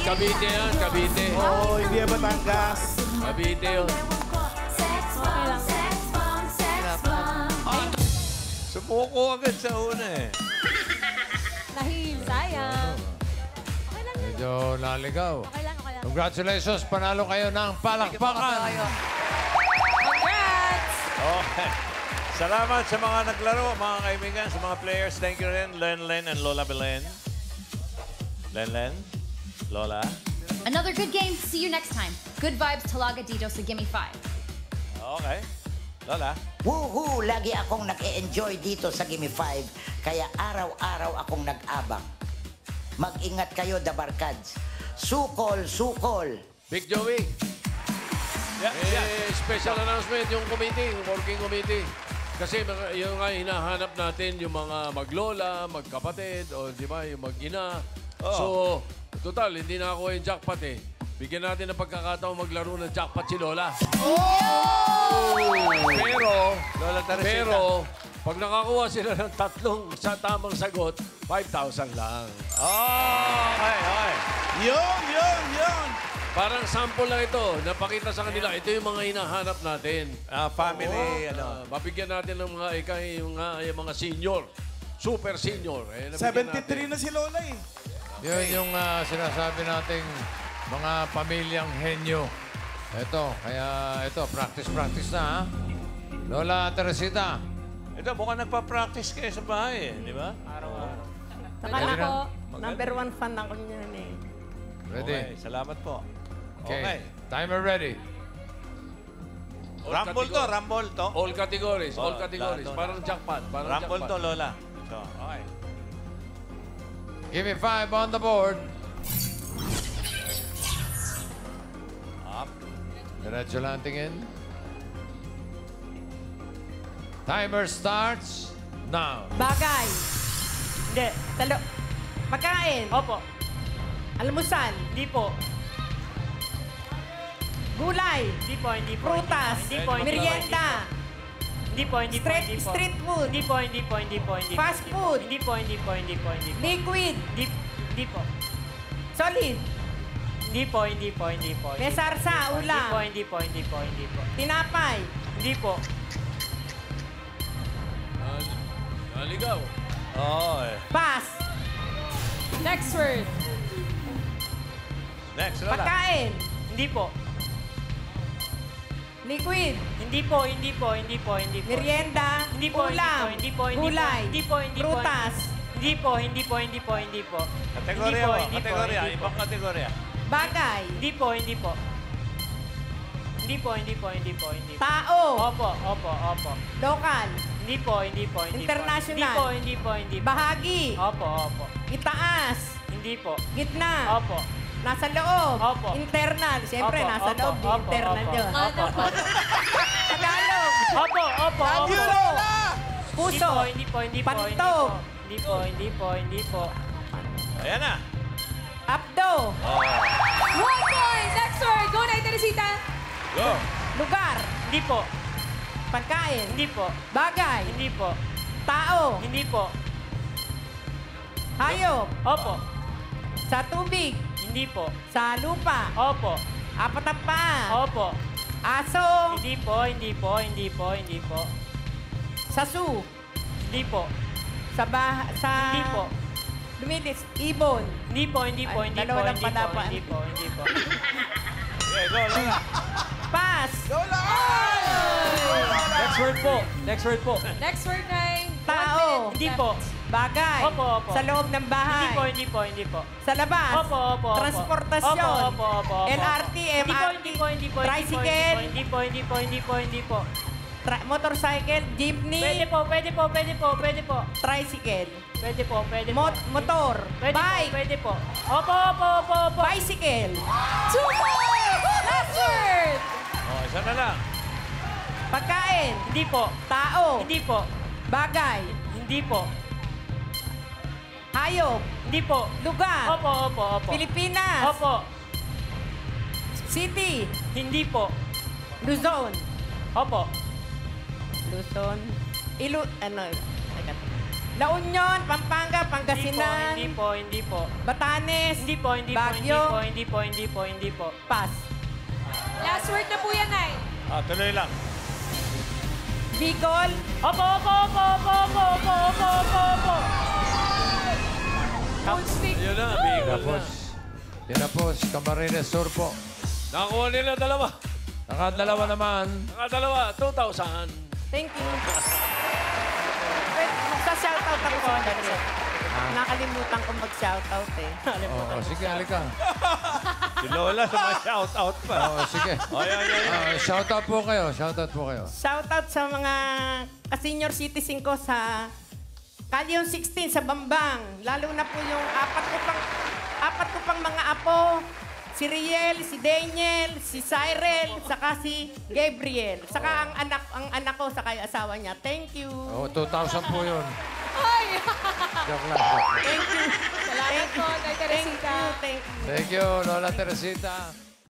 [SPEAKER 12] Cavite yan, Cavite.
[SPEAKER 13] Oo, hindi yan Batangas.
[SPEAKER 12] Cavite yun.
[SPEAKER 3] Sumuko agad sa una eh.
[SPEAKER 14] Nahil. Sayang.
[SPEAKER 4] Medyo naligaw.
[SPEAKER 5] Okay lang.
[SPEAKER 4] Congratulations, panalo kayo ng palakpakan.
[SPEAKER 14] Congrats!
[SPEAKER 3] Okay. Salamat sa mga naglaro, mga kaibigan, sa mga players. Thank you rin, Len and Lola Belen. Len, Lola.
[SPEAKER 15] Another good game. See you next time. Good vibes, Talaga Dito sa Gimme 5.
[SPEAKER 3] Okay. Lola.
[SPEAKER 1] Woohoo! Lagi akong nag-e-enjoy dito sa Gimme 5, kaya araw-araw akong nag-abang. Mag-ingat kayo, Dabarkads. Sukol, sukol.
[SPEAKER 12] Big Joey. Special announcement yung committee, yung working committee. Kasi yung nga hinahanap natin yung mga maglola, magkapatid, o di ba, yung mag-ina. So, total, hindi na ako yung jackpot eh. Bigyan natin ng pagkakataon maglaro ng jackpot si Lola. Pero, pag nakakuha sila ng tatlong sa tamang sagot, 5,000 lang.
[SPEAKER 3] Okay.
[SPEAKER 13] Yun!
[SPEAKER 12] Parang sample lang ito. Napakita sa kanila, ito yung mga hinahanap natin.
[SPEAKER 3] Family,
[SPEAKER 12] mabigyan natin ng yung mga senior. Super senior.
[SPEAKER 13] 73 na si Lola eh.
[SPEAKER 4] Yun yung sinasabi nating mga pamilyang henyo. Ito, practice na ha. Lola Teresita.
[SPEAKER 3] Ito, mukhang nagpa-practice kayo sa bahay eh, di ba?
[SPEAKER 8] Araw-araw. Saka
[SPEAKER 4] Ready
[SPEAKER 8] ako,
[SPEAKER 3] na?
[SPEAKER 8] number 1 fan ako niyan eh.
[SPEAKER 4] Ready?
[SPEAKER 3] Okay, salamat po.
[SPEAKER 4] Okay. Timer ready.
[SPEAKER 3] Rumble to.
[SPEAKER 12] All categories.
[SPEAKER 3] lahat.
[SPEAKER 12] Parang jackpot.
[SPEAKER 3] Rumble to, Lola. So, okay.
[SPEAKER 4] Give me 5 on the board.
[SPEAKER 3] Up.
[SPEAKER 4] Diretso lang tingin. Timer starts now.
[SPEAKER 8] Bagay. Hindi. Pagkain.
[SPEAKER 7] Opo.
[SPEAKER 8] Almusal.
[SPEAKER 7] Hindi po.
[SPEAKER 8] Gulay.
[SPEAKER 7] Hindi po.
[SPEAKER 8] Prutas. Merienda.
[SPEAKER 7] Hindi po.
[SPEAKER 8] Street food.
[SPEAKER 7] Hindi po.
[SPEAKER 8] Fast food.
[SPEAKER 7] Hindi po.
[SPEAKER 8] Liquid.
[SPEAKER 7] Hindi po.
[SPEAKER 8] Solid.
[SPEAKER 7] Hindi po.
[SPEAKER 8] May sarsa, ulam.
[SPEAKER 7] Hindi po.
[SPEAKER 8] Tinapay.
[SPEAKER 7] Hindi po.
[SPEAKER 12] Naligaw.
[SPEAKER 8] Pass.
[SPEAKER 14] Next word.
[SPEAKER 3] Next, Lola.
[SPEAKER 8] Pagkain.
[SPEAKER 7] Hindi po.
[SPEAKER 8] Liquid.
[SPEAKER 7] Hindi po.
[SPEAKER 8] Merienda.
[SPEAKER 7] Hindi po.
[SPEAKER 8] Ulam. Gulay.
[SPEAKER 7] Hindi po.
[SPEAKER 8] Prutas.
[SPEAKER 7] Hindi po.
[SPEAKER 3] Kategorya mo.
[SPEAKER 7] Hindi po.
[SPEAKER 3] Ibang kategorya.
[SPEAKER 8] Bagay.
[SPEAKER 7] Hindi po. Hindi po, hindi po, hindi po, hindi po.
[SPEAKER 8] Tao.
[SPEAKER 7] Opo, opo, opo.
[SPEAKER 8] Lokal.
[SPEAKER 7] Hindi po, hindi po, hindi po.
[SPEAKER 8] International.
[SPEAKER 7] Hindi po, hindi po, hindi po.
[SPEAKER 8] Bahagi.
[SPEAKER 7] Opo, opo.
[SPEAKER 8] Itaas.
[SPEAKER 7] Hindi po.
[SPEAKER 8] Gitna.
[SPEAKER 7] Opo.
[SPEAKER 8] Nasa loob.
[SPEAKER 7] Opo.
[SPEAKER 8] Internal. Siyempre,
[SPEAKER 7] Opo,
[SPEAKER 8] nasa
[SPEAKER 7] opo,
[SPEAKER 8] loob.
[SPEAKER 7] opo,
[SPEAKER 8] Internal
[SPEAKER 7] opo.
[SPEAKER 8] yun.
[SPEAKER 7] Opo, opo.
[SPEAKER 8] Tagalog.
[SPEAKER 7] Opo, opo, opo.
[SPEAKER 8] Puso.
[SPEAKER 7] Hindi po, hindi po, hindi po.
[SPEAKER 8] Pantog.
[SPEAKER 7] Hindi po, hindi po, hindi po.
[SPEAKER 3] Ayan na.
[SPEAKER 8] Abdo.
[SPEAKER 3] Oh.
[SPEAKER 14] 1 point! Next word! Go na, Teresita!
[SPEAKER 3] Go.
[SPEAKER 8] Lugar.
[SPEAKER 7] Hindi po.
[SPEAKER 8] Pagkain.
[SPEAKER 7] Hindi po.
[SPEAKER 8] Bagay.
[SPEAKER 7] Hindi po.
[SPEAKER 8] Tao.
[SPEAKER 7] Hindi po.
[SPEAKER 8] Hayop.
[SPEAKER 7] Opo.
[SPEAKER 8] Sa tubig.
[SPEAKER 7] Hindi po.
[SPEAKER 8] Sa lupa.
[SPEAKER 7] Opo.
[SPEAKER 8] Apat ang paa.
[SPEAKER 7] Opo.
[SPEAKER 8] Aso.
[SPEAKER 7] Hindi po, hindi po, hindi po, hindi po.
[SPEAKER 8] Sa zoo.
[SPEAKER 7] Hindi po.
[SPEAKER 8] Sa
[SPEAKER 7] Hindi po.
[SPEAKER 8] Lumilis. Ibon.
[SPEAKER 7] Hindi po, hindi po,
[SPEAKER 8] Ay,
[SPEAKER 7] hindi po,
[SPEAKER 8] dalawa lang
[SPEAKER 7] hindi po,
[SPEAKER 8] pala.
[SPEAKER 7] hindi po, hindi po.
[SPEAKER 3] Okay, go, Lola.
[SPEAKER 8] Pass.
[SPEAKER 6] Next word po. Next word po.
[SPEAKER 14] Next word na
[SPEAKER 8] Tao.
[SPEAKER 7] Hindi po.
[SPEAKER 8] Bagay.
[SPEAKER 7] Opo, opo.
[SPEAKER 8] Sa loob ng bahay.
[SPEAKER 7] Hindi po, hindi po, hindi po.
[SPEAKER 8] Sa labas.
[SPEAKER 7] Opo, opo, opo.
[SPEAKER 8] Transportasyon.
[SPEAKER 7] Opo, opo, opo, opo.
[SPEAKER 8] LRT,
[SPEAKER 7] Hindi po,
[SPEAKER 8] MRT.
[SPEAKER 7] hindi po, hindi po,
[SPEAKER 8] Tricycle.
[SPEAKER 7] Hindi po, hindi po, hindi po, hindi po.
[SPEAKER 8] Motorcycle. Jeepney.
[SPEAKER 7] Pwede po, pwede po, pwede po, pwede po.
[SPEAKER 8] Tricycle.
[SPEAKER 7] Pwede po, pwede po.
[SPEAKER 8] Motor.
[SPEAKER 7] Pwede
[SPEAKER 8] Bike.
[SPEAKER 7] po, pwede po. Opo, opo, opo, opo.
[SPEAKER 8] Bicycle.
[SPEAKER 14] 2 points! Last word!
[SPEAKER 3] Oh, isa na lang.
[SPEAKER 8] Pagkain.
[SPEAKER 7] Hindi po.
[SPEAKER 8] Tao.
[SPEAKER 7] Hindi po.
[SPEAKER 8] Bagay.
[SPEAKER 7] Hindi po.
[SPEAKER 8] Hayop.
[SPEAKER 7] Hindi po.
[SPEAKER 8] Lugar.
[SPEAKER 7] Opo, opo, opo.
[SPEAKER 8] Pilipinas.
[SPEAKER 7] Opo.
[SPEAKER 8] City.
[SPEAKER 7] Hindi po.
[SPEAKER 8] Luzon.
[SPEAKER 7] Opo.
[SPEAKER 8] Luzon. Teka. La Union, Pampanga, Pangasinan.
[SPEAKER 7] Hindi po, hindi po.
[SPEAKER 8] Batanes.
[SPEAKER 7] Hindi po, hindi po, hindi
[SPEAKER 8] Baguio.
[SPEAKER 7] po, hindi po, hindi po, hindi po.
[SPEAKER 8] Pass.
[SPEAKER 14] Last word na po yan, Nay.
[SPEAKER 3] Tuloy lang.
[SPEAKER 8] Bicol.
[SPEAKER 7] Opo, opo, opo, opo, opo, opo, opo, opo, opo.
[SPEAKER 3] Yun na, Bicol na.
[SPEAKER 4] Tapos, tinapos, Camarines Sur po.
[SPEAKER 12] Nakakuha nila dalawa.
[SPEAKER 4] Nakadalawa naman.
[SPEAKER 12] Nakadalawa, 2,000.
[SPEAKER 8] Thank you. Wait, magsa-shoutout ako sa dali. Nakalimutan ko mag-shoutout eh.
[SPEAKER 4] Oo, sige, halika.
[SPEAKER 3] Si Lola sa mga shout-out pa.
[SPEAKER 4] Oo, sige. Shoutout po kayo, shoutout po kayo.
[SPEAKER 8] Shoutout sa mga ka-senior citizen ko sa Kalyon 16 sa Bambang. Lalo na po yung apat ko pang mga apo. Si Riel, si Daniel, si Cyril, saka si Gabriel. Saka ang anak ko, saka yung asawa niya. Thank you.
[SPEAKER 4] Oh, 2,000 po yun.
[SPEAKER 14] Ay!
[SPEAKER 4] Joke lang.
[SPEAKER 8] Thank you.
[SPEAKER 14] Salamat po, Nay Teresita.
[SPEAKER 8] Thank you.
[SPEAKER 4] Thank you, Lola Teresita.